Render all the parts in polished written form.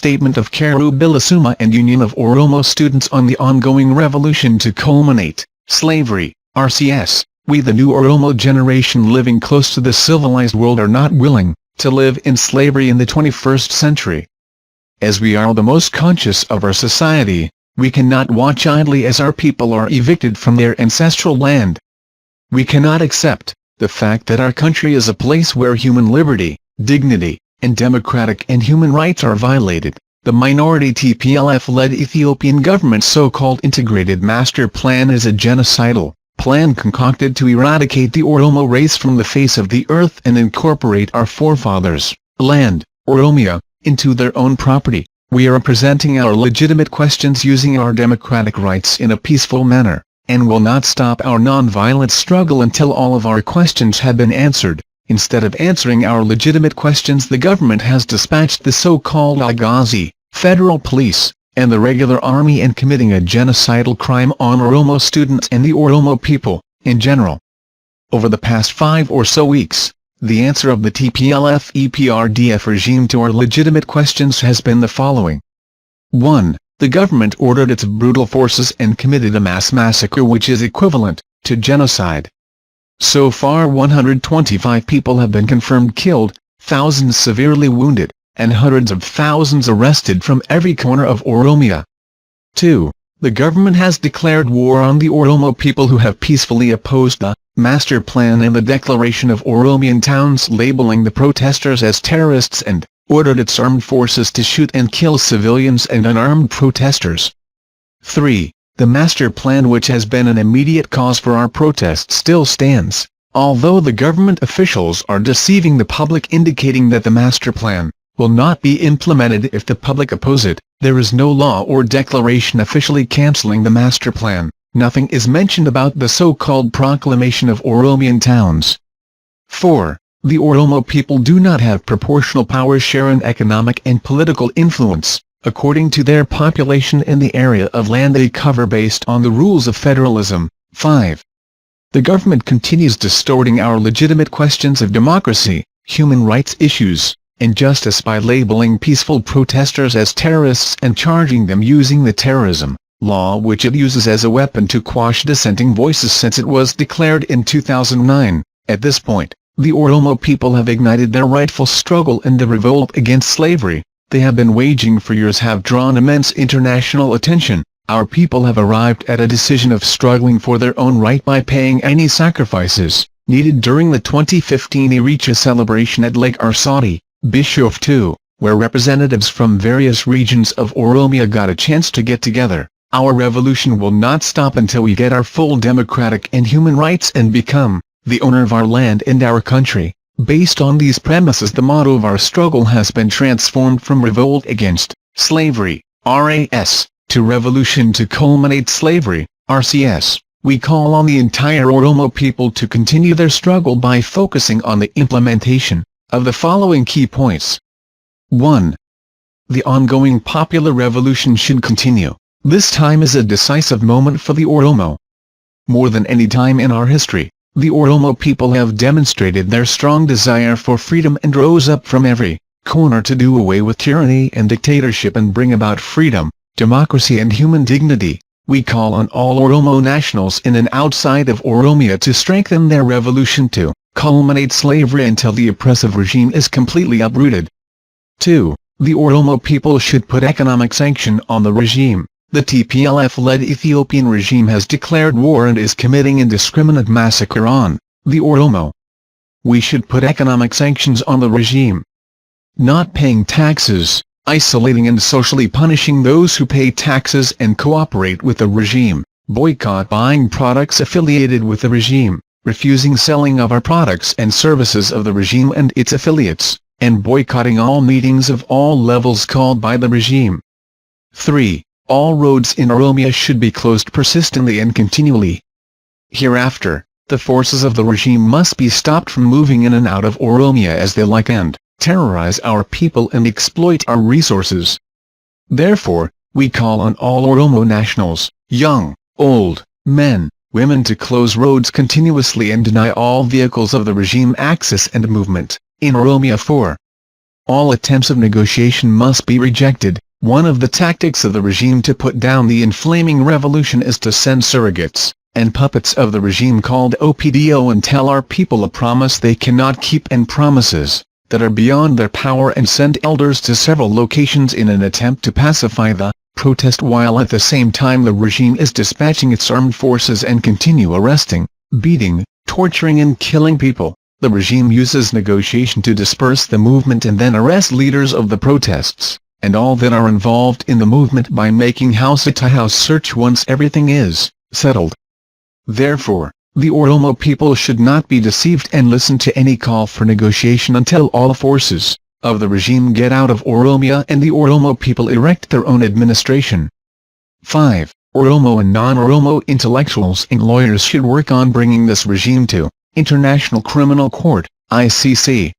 statement of Qeerroo Bilisummaa and Union of Oromo Students on the ongoing revolution to culminate slavery. RCS, we the new Oromo generation living close to the civilized world are not willing to live in slavery in the 21st century. As we are the most conscious of our society, we cannot watch idly as our people are evicted from their ancestral land. We cannot accept the fact that our country is a place where human liberty, dignity, and democratic and human rights are violated. The minority TPLF-led Ethiopian government's so-called integrated master plan is a genocidal plan concocted to eradicate the Oromo race from the face of the earth and incorporate our forefathers' land, Oromiyaa, into their own property. We are presenting our legitimate questions using our democratic rights in a peaceful manner, and will not stop our non-violent struggle until all of our questions have been answered. Instead of answering our legitimate questions, the government has dispatched the so-called Agazi, federal police, and the regular army and committing a genocidal crime on Oromo students and the Oromo people, in general. Over the past 5 or so weeks, the answer of the TPLF-EPRDF regime to our legitimate questions has been the following. 1. The government ordered its brutal forces and committed a mass massacre which is equivalent to genocide. So far 125 people have been confirmed killed, thousands severely wounded, and hundreds of thousands arrested from every corner of Oromiyaa. 2. The government has declared war on the Oromo people who have peacefully opposed the master plan and the declaration of Oromian towns, labeling the protesters as terrorists, and ordered its armed forces to shoot and kill civilians and unarmed protesters. 3. The master plan, which has been an immediate cause for our protest, still stands, although the government officials are deceiving the public, indicating that the master plan will not be implemented if the public oppose it. There is no law or declaration officially cancelling the master plan. Nothing is mentioned about the so-called proclamation of Oromian towns. 4. The Oromo people do not have proportional power share in economic and political influence, according to their population in the area of land they cover based on the rules of federalism. 5. The government continues distorting our legitimate questions of democracy, human rights issues, and justice by labeling peaceful protesters as terrorists and charging them using the terrorism law which it uses as a weapon to quash dissenting voices since it was declared in 2009. At this point, the Oromo people have ignited their rightful struggle, and the revolt against slavery they have been waging for years have drawn immense international attention. Our people have arrived at a decision of struggling for their own right by paying any sacrifices needed during the 2015 Eritrea celebration at Lake Arsati, Bishoftu, where representatives from various regions of Oromiyaa got a chance to get together. Our revolution will not stop until we get our full democratic and human rights and become the owner of our land and our country. Based on these premises, the motto of our struggle has been transformed from revolt against slavery, RAS, to revolution to culminate slavery, RCS. We call on the entire Oromo people to continue their struggle by focusing on the implementation of the following key points. 1. The ongoing popular revolution should continue. This time is a decisive moment for the Oromo. More than any time in our history, the Oromo people have demonstrated their strong desire for freedom and rose up from every corner to do away with tyranny and dictatorship and bring about freedom, democracy and human dignity. We call on all Oromo nationals in and outside of Oromiyaa to strengthen their revolution to culminate slavery until the oppressive regime is completely uprooted. 2. The Oromo people should put economic sanction on the regime. The TPLF-led Ethiopian regime has declared war and is committing indiscriminate massacre on the Oromo. We should put economic sanctions on the regime. Not paying taxes, isolating and socially punishing those who pay taxes and cooperate with the regime, boycott buying products affiliated with the regime, refusing selling of our products and services of the regime and its affiliates, and boycotting all meetings of all levels called by the regime. 3. All roads in Oromiyaa should be closed persistently and continually. Hereafter, the forces of the regime must be stopped from moving in and out of Oromiyaa as they like and terrorize our people and exploit our resources. Therefore, we call on all Oromo nationals, young, old, men, women to close roads continuously and deny all vehicles of the regime access and movement in Oromiyaa. 4. All attempts of negotiation must be rejected. One of the tactics of the regime to put down the inflaming revolution is to send surrogates and puppets of the regime called OPDO and tell our people a promise they cannot keep and promises that are beyond their power, and send elders to several locations in an attempt to pacify the protest, while at the same time the regime is dispatching its armed forces and continue arresting, beating, torturing and killing people. The regime uses negotiation to disperse the movement and then arrest leaders of the protests and all that are involved in the movement by making house-to-house search once everything is settled. Therefore, the Oromo people should not be deceived and listen to any call for negotiation until all forces of the regime get out of Oromiyaa and the Oromo people erect their own administration. 5. Oromo and non-Oromo intellectuals and lawyers should work on bringing this regime to International Criminal Court, ICC.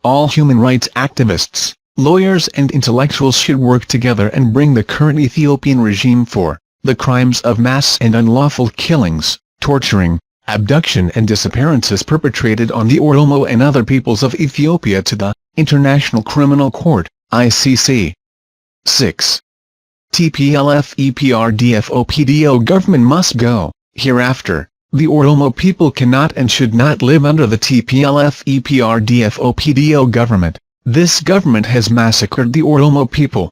All human rights activists, lawyers and intellectuals should work together and bring the current Ethiopian regime for the crimes of mass and unlawful killings, torturing, abduction and disappearances perpetrated on the Oromo and other peoples of Ethiopia to the International Criminal Court, ICC. 6. TPLF-EPRDF-OPDO government must go. Hereafter, the Oromo people cannot and should not live under the TPLF-EPRDF-OPDO government. This government has massacred the Oromo people.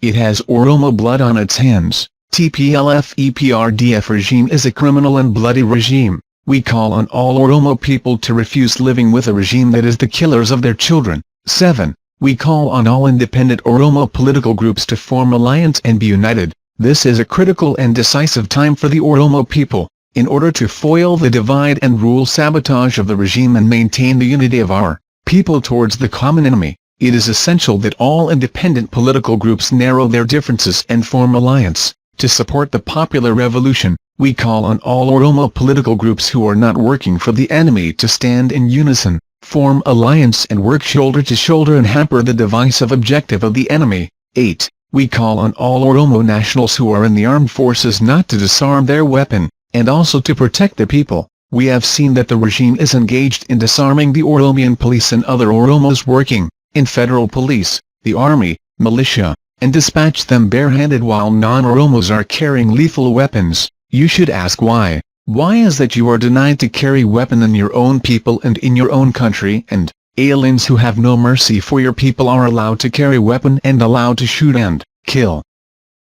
It has Oromo blood on its hands. TPLF-EPRDF regime is a criminal and bloody regime. We call on all Oromo people to refuse living with a regime that is the killers of their children. 7. We call on all independent Oromo political groups to form alliance and be united. This is a critical and decisive time for the Oromo people. In order to foil the divide and rule sabotage of the regime and maintain the unity of our people towards the common enemy, it is essential that all independent political groups narrow their differences and form alliance. To support the popular revolution, we call on all Oromo political groups who are not working for the enemy to stand in unison, form alliance and work shoulder to shoulder and hamper the divisive objective of the enemy. 8. We call on all Oromo nationals who are in the armed forces not to disarm their weapon, and also to protect the people. We have seen that the regime is engaged in disarming the Oromian police and other Oromos working in federal police, the army, militia, and dispatch them barehanded while non-Oromos are carrying lethal weapons. You should ask why. Why is that you are denied to carry weapon in your own people and in your own country, and aliens who have no mercy for your people are allowed to carry weapon and allowed to shoot and kill?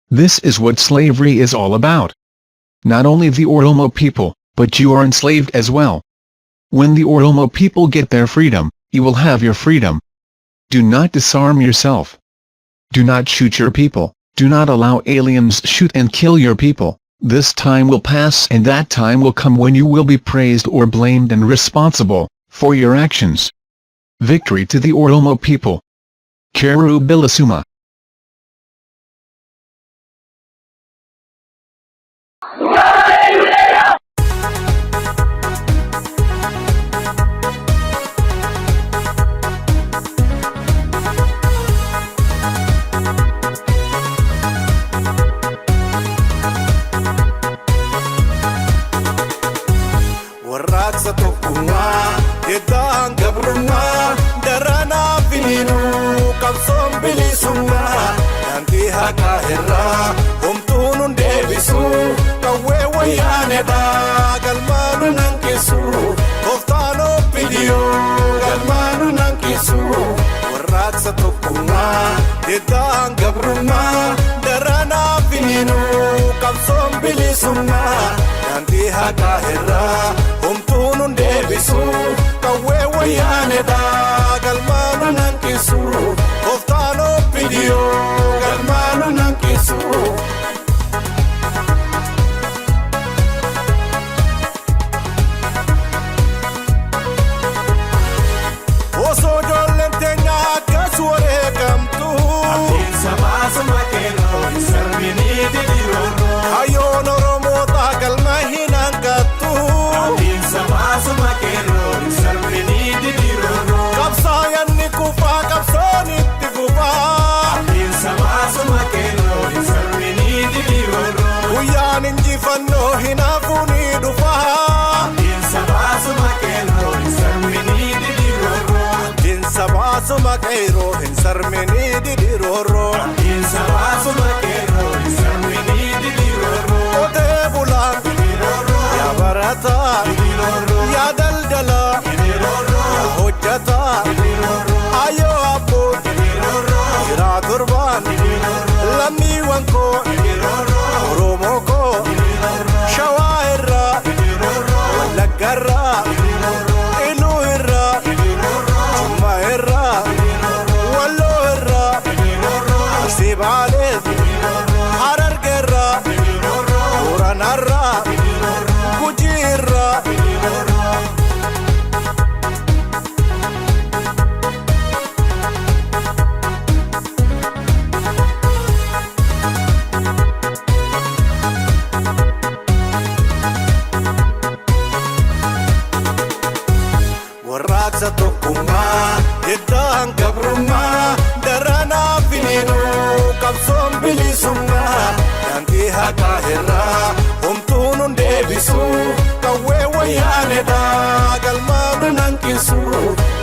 This is what slavery is all about. Not only the Oromo people, but you are enslaved as well. When the Oromo people get their freedom, you will have your freedom. Do not disarm yourself. Do not shoot your people. Do not allow aliens shoot and kill your people. This time will pass and that time will come when you will be praised or blamed and responsible for your actions. Victory to the Oromo people. Qeerroo Bilisummaa. Warraaqsa tokkummaa yeddaan gabrummaa daranaa finiinuu qabsoon bilisummaa daandii haqaa irraa homtuun hun deebisu qawwee wayyaaneedhaa galmaanu nankisu tooftaan obbidiyoo galmaanu nankisu. Warraaqsa tokkummaa yeddaan gabrummaa daranaa finiinuu qabsoon bilisummaa daandii haqaa irraa homtuun hun deebisu qawwee wayyaaneedhaa galmaanu nankisu tooftaan obbidiyoo galmaanu nankisu. Osoo ijoolleen teenya akkas wareegamtu atiinsa baasuma kennoo hin sarbinii didhiiroo hayyoon Oromoota galma hin hanqattu atiinsa Qeerroo hin sarmini didiroroo. Abdiin sabaa suma qeerroo hin sarmini didiroroo. Qotee bulaan yaa barataa yaa daldalaa yaa hojjataa ayyoo abboo jiraa torbaan lammiiwwan koo Oromoo koo Shawaa irraa Wallagga irraa Iluu irraa Jimmaa irraa Walloo irraa Arsii Baalee Harargee irraa Booranaa irraa Gujii irraa warraaqsa tokkummaa iddaan gabrummaa daranaa finiinuu qabsoon bilisummaa daandii haqaa irraa homtuun hun deebisu qawwee wayyaaneedhaa galmaan nun hanqisu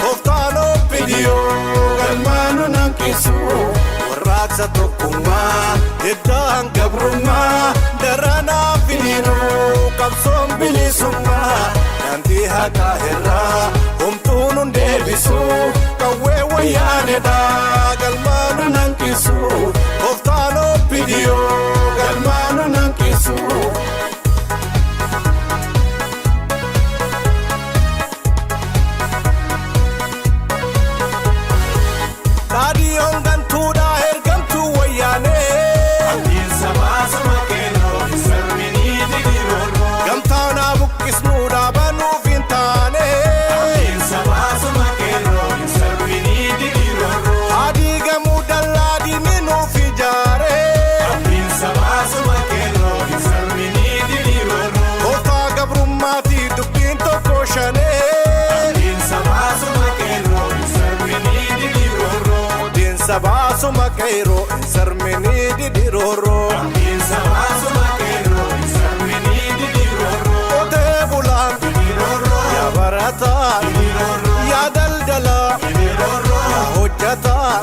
tooftaan obbidiyoo galmaan nun hanqisu warraaqsa tokkummaa iddaan gabrummaa daranaa finiinuu qabsoon bilisummaa daandii haqaa irraa homtuun hun deebisu qawwee wayyaaneedhaa galmaan nun hanqisu tooftaan obbidiyoo galmaan nun hanqisu. Raadiyoon gantuudhaa ergamtuu wayyaanee. Abdiin sabaa suma qeerroo hin sarmini didiroroo. Gamtaanaa buqqisnuudhaa banuuf hin taane. Abdiin sabaa suma qeerroo hin sarmini didiroroo. Adii gamuu dallaa diiminuuf ijaare. Abdiin sabaa suma qeerroo hin sarmini didiroroo. Tooftaa gabrummaatii dubbiin tokko shanee. Abdiin sabaa suma qeerroo hin sarmini didiroroo. Abdiin sabaa suma qeerroo hin sarmini didiroroo. Abdiin sabaa suma qeerroo hin sarmini didiroroo. Qotee bulaan yaa barataa yaa daldalaa yaa hojjataa